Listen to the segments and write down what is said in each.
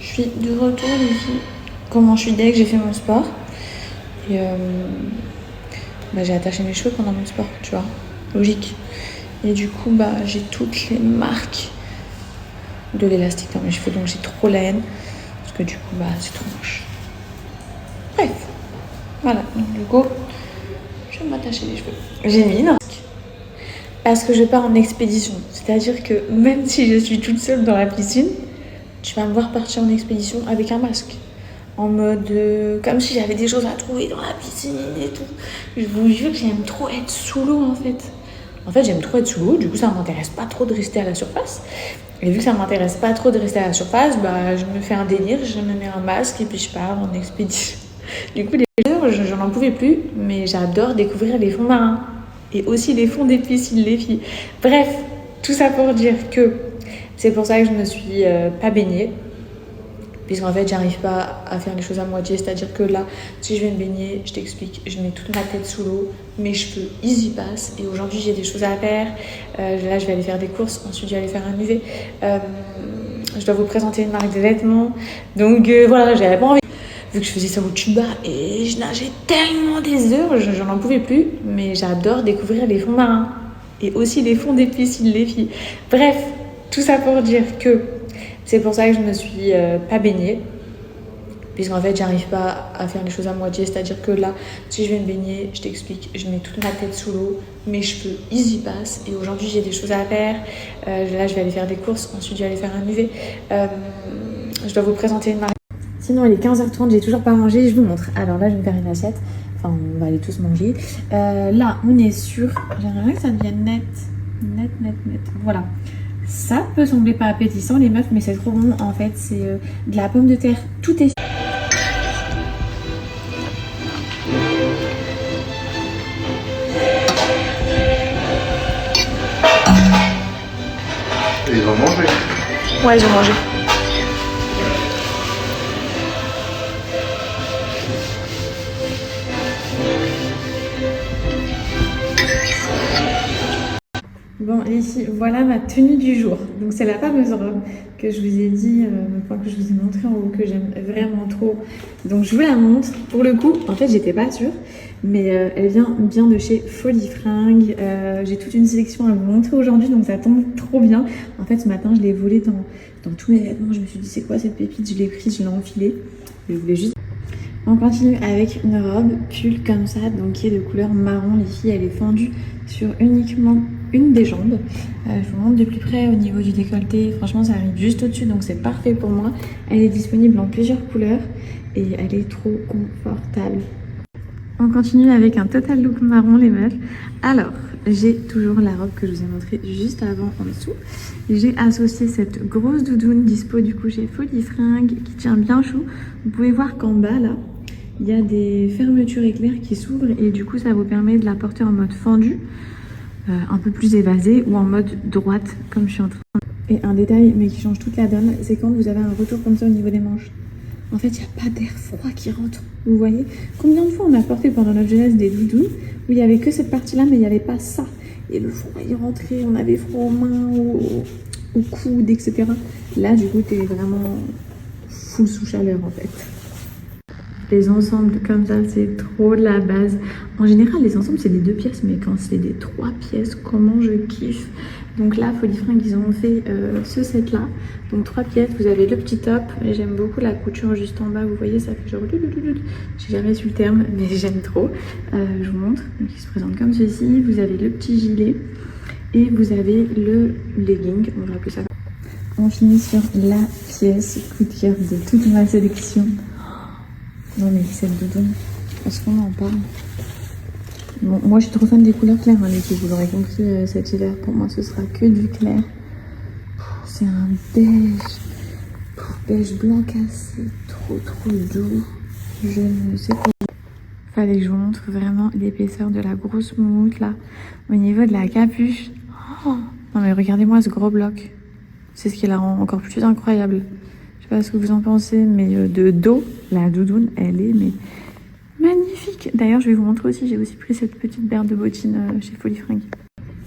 suis de retour ici. Comment je suis dès que j'ai fait mon sport. Et j'ai attaché mes cheveux pendant mon sport, tu vois. Logique. Et du coup, j'ai toutes les marques de l'élastique dans mes cheveux. Donc j'ai trop la haine. Parce que du coup, c'est trop moche. Bref. Voilà. Donc du coup, je vais m'attacher les cheveux. J'ai mis une masque. Parce que je pars en expédition. C'est-à-dire que même si je suis toute seule dans la piscine, tu vas me voir partir en expédition avec un masque. En mode comme si j'avais des choses à trouver dans la piscine et tout. Je vous jure que j'aime trop être sous l'eau en fait. J'aime trop être sous l'eau, du coup ça m'intéresse pas trop de rester à la surface. Et vu que ça m'intéresse pas trop de rester à la surface, je me fais un délire, je me mets un masque et puis je pars en expédition. Du coup les heures, j'en en pouvais plus, mais j'adore découvrir les fonds marins. Et aussi les fonds des piscines, les filles. Bref, tout ça pour dire que c'est pour ça que je me suis pas baignée. Puisqu'en fait, j'arrive pas à faire les choses à moitié. C'est-à-dire que là, si je vais me baigner, je t'explique, je mets toute ma tête sous l'eau, mes cheveux, ils y passent. Et aujourd'hui, j'ai des choses à faire. Là, je vais aller faire des courses. Ensuite, je vais aller faire un UV. Je dois vous présenter une marque de vêtements. Donc voilà, j'avais pas envie. Vu que je faisais ça au tuba et je nageais tellement des heures, j'en en pouvais plus. Mais j'adore découvrir les fonds marins. Et aussi les fonds des piscines, les filles. Bref, tout ça pour dire que c'est pour ça que je me suis pas baignée. Puisqu'en fait, j'arrive pas à faire les choses à moitié. C'est-à-dire que là, si je vais me baigner, je t'explique, je mets toute ma tête sous l'eau, mes cheveux, ils y passent. Et aujourd'hui, j'ai des choses à faire. Là, je vais aller faire des courses. Ensuite, je vais aller faire un UV. Je dois vous présenter une marque. Sinon, il est 15h30, j'ai toujours pas mangé. Je vous montre. Alors là, je vais me faire une assiette. Enfin, on va aller tous manger. Là, on est sur... J'aimerais bien que ça devienne net. Net. Voilà. Ça peut sembler pas appétissant les meufs, mais c'est trop bon. En fait, c'est de la pomme de terre. Tout est... Et ils ont mangé? Ouais, ils ont mangé. Bon, ici, voilà ma tenue du jour. Donc, c'est la fameuse robe que je vous ai dit, que je vous ai montré en haut, que j'aime vraiment trop. Donc, je vous la montre. Pour le coup, en fait, j'étais pas sûre, mais elle vient bien de chez Folie Fringues. J'ai toute une sélection à vous montrer aujourd'hui, donc ça tombe trop bien. En fait, ce matin, je l'ai volée dans tous mes vêtements. Je me suis dit, c'est quoi cette pépite? Je l'ai prise, je l'ai enfilée. Je voulais juste... On continue avec une robe pull comme ça, donc qui est de couleur marron. Ici, elle est fendue sur uniquement une des jambes. Je vous montre de plus près au niveau du décolleté. Franchement, ça arrive juste au-dessus, donc c'est parfait pour moi. Elle est disponible en plusieurs couleurs et elle est trop confortable. On continue avec un total look marron, les meufs. Alors, j'ai toujours la robe que je vous ai montrée juste avant en dessous. J'ai associé cette grosse doudoune dispo du coup chez Folie Fringues qui tient bien chaud. Vous pouvez voir qu'en bas là, il y a des fermetures éclairs qui s'ouvrent et du coup ça vous permet de la porter en mode fendu, un peu plus évasé, ou en mode droite comme je suis en train de... Et un détail mais qui change toute la donne, c'est quand vous avez un retour comme ça au niveau des manches. En fait, il n'y a pas d'air froid qui rentre. Vous voyez? Combien de fois on a porté pendant notre jeunesse des doudounes où il n'y avait que cette partie-là, mais il n'y avait pas ça. Et le froid, il rentrait, on avait froid aux mains, au coude, etc. Là, du coup, t'es vraiment full sous chaleur, en fait. Les ensembles comme ça, c'est trop de la base. En général, les ensembles, c'est des 2 pièces, mais quand c'est des 3 pièces, comment je kiffe. Donc là, Folie Fringues, ils ont fait ce set-là. Donc 3 pièces, vous avez le petit top. Et j'aime beaucoup la couture juste en bas. Vous voyez, ça fait genre... J'ai jamais su le terme, mais j'aime trop. Je vous montre. Donc il se présente comme ceci. Vous avez le petit gilet. Et vous avez le legging. On va appeler ça. On finit sur la pièce coup de cœur de toute ma sélection. Non mais cette doudoune, est-ce qu'on en parle? Bon, moi je suis trop fan des couleurs claires, hein, les filles, vous l'aurez compris, cet hiver pour moi ce sera que du clair. C'est un beige blanc cassé, trop doux, je ne sais pas. Fallait que je vous montre vraiment l'épaisseur de la grosse moumoute là, au niveau de la capuche. Oh, non mais regardez-moi ce gros bloc, c'est ce qui la rend encore plus incroyable. Je sais pas ce que vous en pensez, mais de dos, la doudoune, elle est mais magnifique. D'ailleurs, je vais vous montrer aussi, j'ai aussi pris cette petite paire de bottines chez Folie Fringues.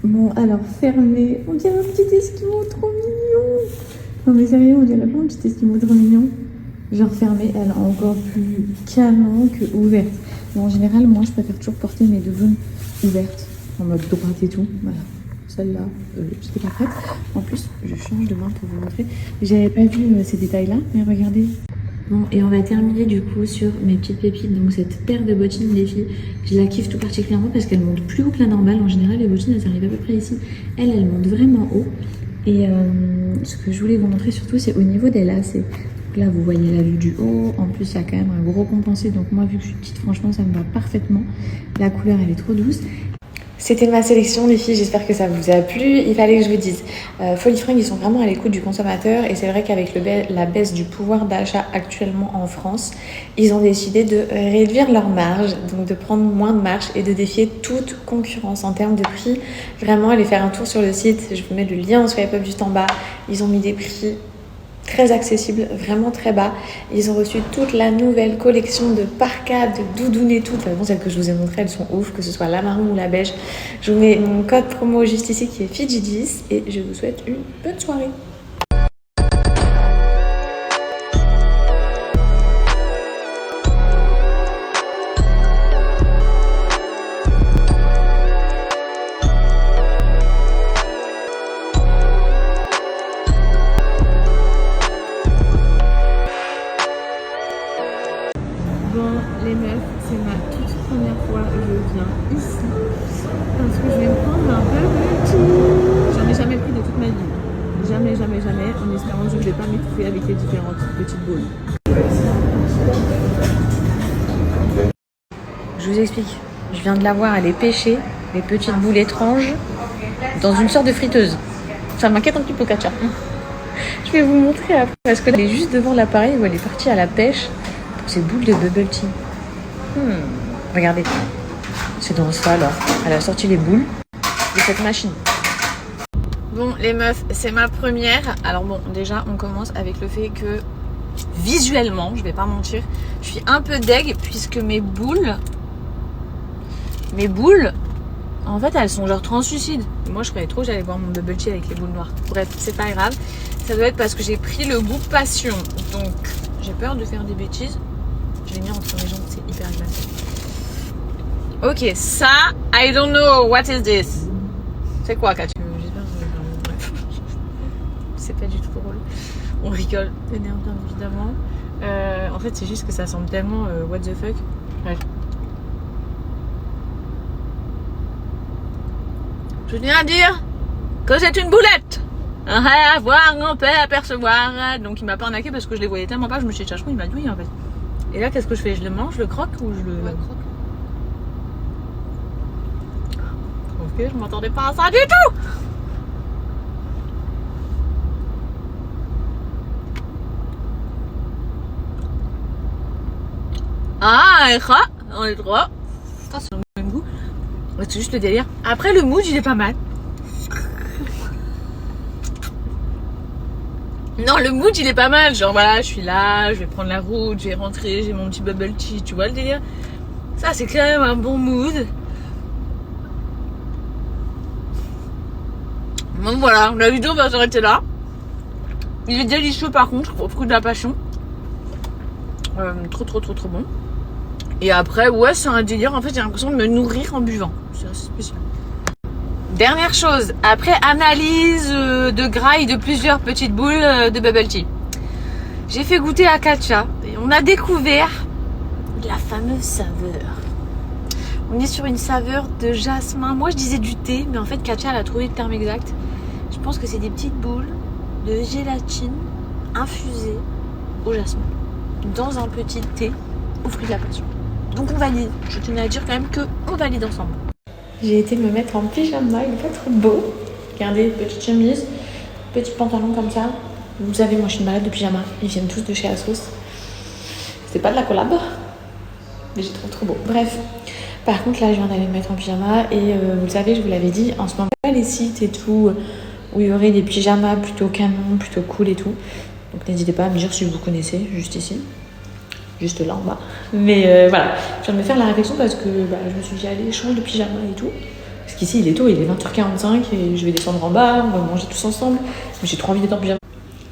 Bon, alors fermé, on dirait un petit esquimau trop mignon. Non mais sérieux, on dirait pas un petit esquimau trop mignon. genre fermée, elle est encore plus canon que ouverte. Mais en général, moi, je préfère toujours porter mes doudounes ouvertes, en mode droite et tout. Voilà. Celle-là, j'étais pas prête. En plus, je change de main pour vous montrer. J'avais pas vu ces détails-là, mais regardez. Bon, et on va terminer du coup sur mes petites pépites. Donc cette paire de bottines, les filles, je la kiffe tout particulièrement parce qu'elle monte plus haut que la normale. En général, les bottines, elles arrivent à peu près ici. Elle monte vraiment haut. Et ce que je voulais vous montrer surtout, c'est au niveau des lacets. Donc là, vous voyez la vue du haut. En plus, il y a quand même un gros compensé. Donc moi, vu que je suis petite, franchement, ça me va parfaitement. La couleur, elle est trop douce. C'était ma sélection, les filles, j'espère que ça vous a plu. Il fallait que je vous dise, Folies Fringues, ils sont vraiment à l'écoute du consommateur et c'est vrai qu'avec la baisse du pouvoir d'achat actuellement en France, ils ont décidé de réduire leur marge, donc de prendre moins de marge et de défier toute concurrence en termes de prix. Vraiment, allez faire un tour sur le site, je vous mets le lien en swipe up juste en bas. Ils ont mis des prix très accessible, vraiment très bas. Ils ont reçu toute la nouvelle collection de parkas, de doudounes et tout. De toute façon, celles que je vous ai montrées, elles sont ouf, que ce soit la marron ou la beige. Je vous mets mon code promo juste ici qui est Fidji10 et je vous souhaite une bonne soirée. Bon, les meufs, c'est ma toute première fois que je viens ici parce que je vais me prendre un bubble tea. J'en ai jamais pris de toute ma vie. Jamais, jamais, jamais, en espérant que je ne vais pas m'étouffer avec les différentes petites boules. Je vous explique. Je viens de la voir, elle est pêchée, les petites boules étranges, dans une sorte de friteuse. Ça m'inquiète un petit peu, Katia. Je vais vous montrer après parce que là, elle est juste devant l'appareil où elle est partie à la pêche. Ces boules de bubble tea. Regardez. C'est dans ça alors. Elle a sorti les boules de cette machine. Bon les meufs, c'est ma première. Alors bon, déjà on commence avec le fait que visuellement, je vais pas mentir, je suis un peu deg puisque mes boules, en fait elles sont genre translucides. Moi je croyais trop que j'allais boire mon bubble tea avec les boules noires. Bref, c'est pas grave. Ça doit être parce que j'ai pris le goût passion. Donc j'ai peur de faire des bêtises. Je l'ai mis entre mes jambes, c'est hyper glacé. Ok, ça, I don't know, what is this? C'est quoi, Katia? J'espère que bref. C'est pas du tout drôle. On rigole, bien évidemment. En fait, c'est juste que ça semble tellement what the fuck. Bref. Je tiens à dire que c'est une boulette. À voir, on peut apercevoir. Donc il m'a pas arnaqué parce que je les voyais tellement pas, je me suis dit, il m'a dit oui en fait. Et là, qu'est-ce que je fais? Je le mange, je le croque ou je le... Ouais, croque. Ok, je m'attendais pas à ça du tout. Ah, on est droit. Putain, c'est le même goût. C'est juste le délire. Après, le mood, il est pas mal. Non, le mood il est pas mal, genre voilà, je suis là, je vais prendre la route, je vais rentrer, j'ai mon petit bubble tea, tu vois le délire. Ça c'est quand même un bon mood. Donc voilà, la vidéo va s'arrêter là. Il est délicieux par contre, au fruit de la passion. Trop bon. Et après, ouais, c'est un délire, en fait j'ai l'impression de me nourrir en buvant. C'est assez spécial. Dernière chose, après analyse de graille de plusieurs petites boules de bubble tea, j'ai fait goûter à Katia et on a découvert la fameuse saveur. On est sur une saveur de jasmin. Moi je disais du thé, mais en fait Katia elle a trouvé le terme exact. Je pense que c'est des petites boules de gélatine infusées au jasmin dans un petit thé au fruit de la passion. Donc on valide. Je tenais à dire quand même qu'on valide ensemble. J'ai été me mettre en pyjama, il est pas trop beau. Regardez, petite chemise, petit pantalon comme ça. Vous savez, moi je suis une malade de pyjama. Ils viennent tous de chez Asos. C'est pas de la collab, mais j'ai trop beau. Bref, par contre là je viens d'aller me mettre en pyjama et vous le savez, je vous l'avais dit, en ce moment les sites et tout où il y aurait des pyjamas plutôt canon, plutôt cool et tout. Donc n'hésitez pas à me dire si vous connaissez, juste ici. Juste là en bas. Mais voilà, je viens de me faire la réflexion parce que je me suis dit allez, change de pyjama et tout. Parce qu'ici il est tôt, il est 20h45 et je vais descendre en bas, on va manger tous ensemble. Mais j'ai trop envie d'être en pyjama.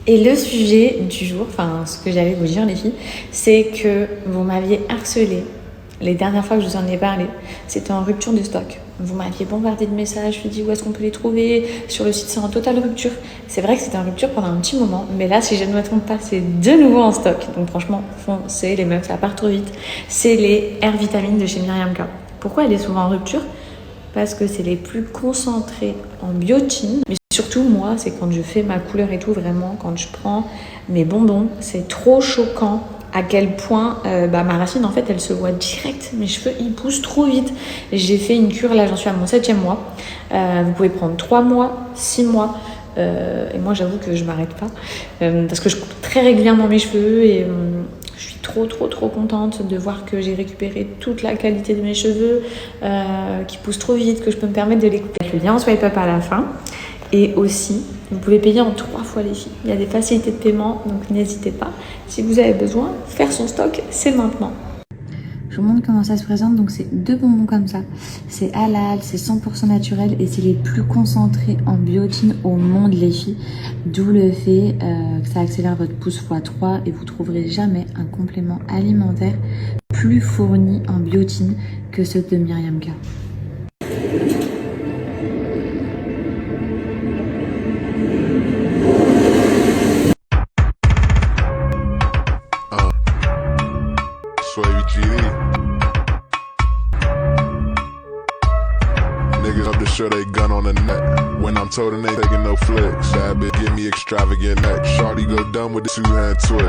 Et le sujet du jour, enfin ce que j'allais vous dire les filles, c'est que vous m'aviez harcelé. Les dernières fois que je vous en ai parlé, c'était en rupture de stock. Vous m'aviez bombardé de messages, je me dis où est-ce qu'on peut les trouver. Sur le site, c'est en totale rupture. C'est vrai que c'était en rupture pendant un petit moment, mais là, si je ne me trompe pas, c'est de nouveau en stock. Donc franchement, foncez, les meufs, ça part trop vite. C'est les Air Vitamines de chez Myriam K. Pourquoi elle est souvent en rupture ? Parce que c'est les plus concentrés en biotine. Mais surtout, moi, c'est quand je fais ma couleur et tout, vraiment, quand je prends mes bonbons, c'est trop choquant à quel point ma racine, en fait, elle se voit direct. Mes cheveux, ils poussent trop vite. J'ai fait une cure, là, j'en suis à mon 7e mois. Vous pouvez prendre 3 mois, 6 mois. Et moi, j'avoue que je m'arrête pas. Parce que je coupe très régulièrement mes cheveux et je suis trop contente de voir que j'ai récupéré toute la qualité de mes cheveux, qui poussent trop vite, que je peux me permettre de les couper avec le lien en swipe up à la fin. Et aussi, vous pouvez payer en 3 fois les filles. Il y a des facilités de paiement, donc n'hésitez pas. Si vous avez besoin, faire son stock, c'est maintenant. Je vous montre comment ça se présente. Donc c'est 2 bonbons comme ça. C'est halal, c'est 100% naturel et c'est les plus concentrés en biotine au monde les filles. D'où le fait que ça accélère votre pouce x3 et vous trouverez jamais un complément alimentaire plus fourni en biotine que ceux de Myriam K. Niggas up to show they gun on the neck. When I'm told them they taking no flicks. That bitch give me extravagant neck. Shorty go dumb with the 2-hand twist.